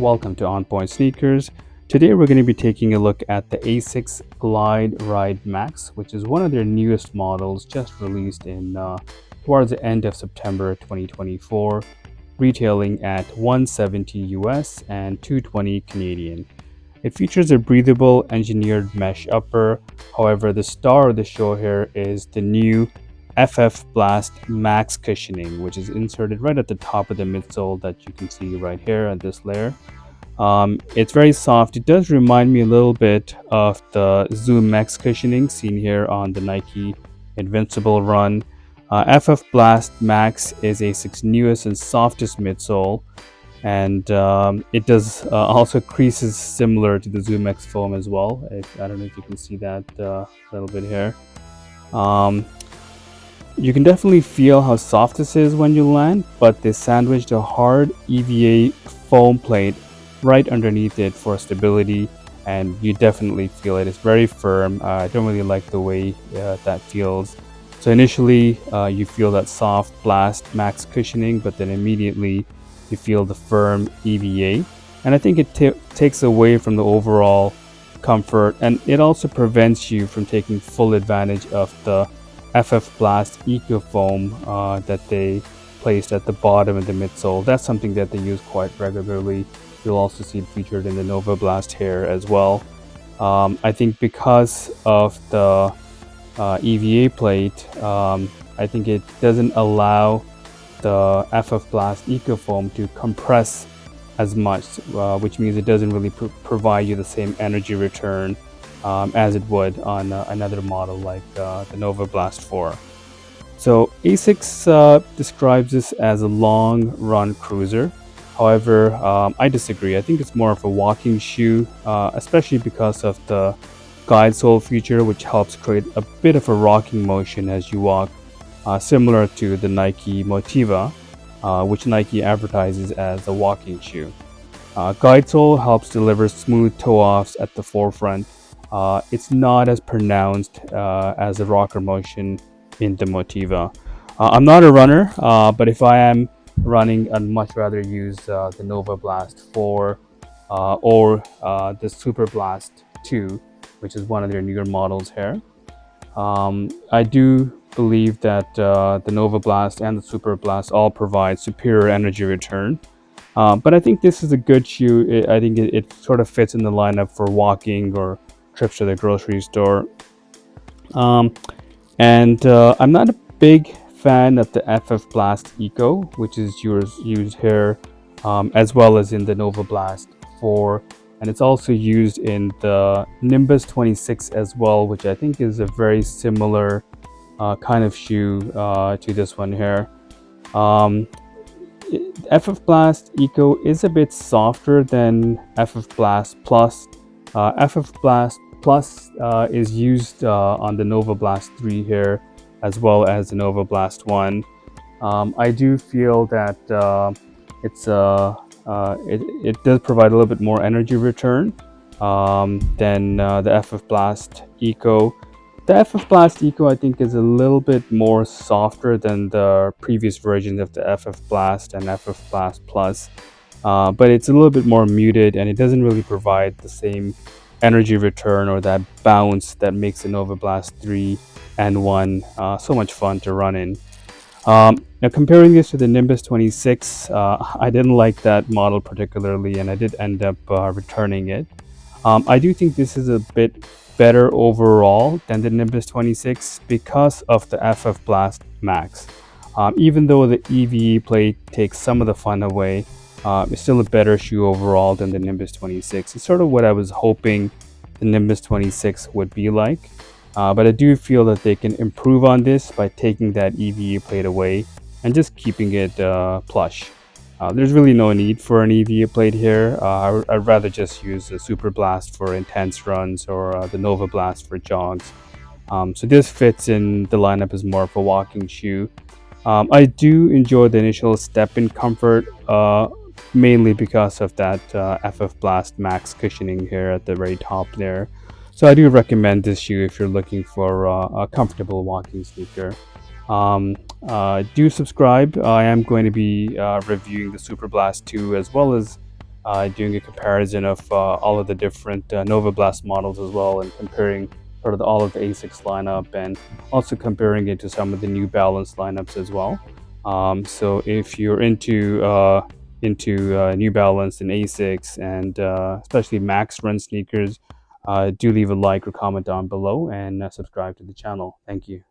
Welcome to On Point Sneakers. Today we're going to be taking a look at the Asics GlideRide Max, which is one of their newest models, just released in towards the end of September 2024, retailing at $170 US and $220 Canadian. It features a breathable engineered mesh upper. However, the star of the show here is the new FF Blast Max cushioning, which is inserted right at the top of the midsole that you can see right here at this layer. It's very soft. It does remind me a little bit of the Zoom X cushioning seen here on the Nike Invincible run. FF Blast Max is Asics' newest and softest midsole, and it does also creases similar to the Zoom X foam as well. I don't know if you can see that a little bit here. You can definitely feel how soft this is when you land, but they sandwiched a hard EVA foam plate right underneath it for stability, and you definitely feel it. It's very firm. I don't really like the way that feels. So initially you feel that soft Blast Max cushioning, but then immediately you feel the firm EVA, and I think it takes away from the overall comfort, and it also prevents you from taking full advantage of the FF Blast Eco Foam that they placed at the bottom of the midsole. That's something that they use quite regularly. You'll also see it featured in the Nova Blast here as well. I think because of the EVA plate, I think it doesn't allow the FF Blast Eco Foam to compress as much, which means it doesn't really provide you the same energy return as it would on another model like the Nova Blast 4. So Asics describes this as a long run cruiser. However, I disagree. I think it's more of a walking shoe, especially because of the guide sole feature, which helps create a bit of a rocking motion as you walk, similar to the Nike Motiva, which Nike advertises as a walking shoe. Guide sole helps deliver smooth toe-offs at the forefront. It's not as pronounced as the rocker motion in the Motiva. I'm not a runner, but if I am running, I'd much rather use the Nova Blast 4 or the Super Blast 2, which is one of their newer models here. I do believe that the Nova Blast and the Super Blast all provide superior energy return. But I think this is a good shoe. I think it sort of fits in the lineup for walking or trips to the grocery store. And I'm not a big fan of the FF Blast Eco, which is used here, as well as in the Nova Blast 4, and it's also used in the Nimbus 26 as well, which I think is a very similar kind of shoe to this one here. FF Blast Eco is a bit softer than FF Blast Plus. FF Blast Plus is used on the Nova Blast 3 here, as well as the Nova Blast 1. I do feel that it does provide a little bit more energy return than the FF Blast Eco. The FF Blast Eco, I think, is a little bit more softer than the previous versions of the FF Blast and FF Blast Plus, but it's a little bit more muted, and it doesn't really provide the same energy return or that bounce that makes the Nova Blast 3 and 1 so much fun to run in. Now comparing this to the Nimbus 26, I didn't like that model particularly, and I did end up returning it. I do think this is a bit better overall than the Nimbus 26 because of the FF Blast Max. Even though the EVE plate takes some of the fun away, it's still a better shoe overall than the Nimbus 26. It's sort of what I was hoping the Nimbus 26 would be like. But I do feel that they can improve on this by taking that EVA plate away and just keeping it plush. There's really no need for an EVA plate here. I'd rather just use the Super Blast for intense runs or the Nova Blast for jogs. So this fits in the lineup as more of a walking shoe. I do enjoy the initial step-in comfort, mainly because of that FF Blast Max cushioning here at the very top there. So I do recommend this shoe if you're looking for a comfortable walking sneaker. Do subscribe. I am going to be reviewing the Super Blast 2 as well as doing a comparison of all of the different Nova Blast models as well, and comparing sort of all of the Asics lineup, and also comparing it to some of the New Balance lineups as well. So if you're into New Balance and Asics, and especially Max Run sneakers, do leave a like or comment down below, and subscribe to the channel. Thank you.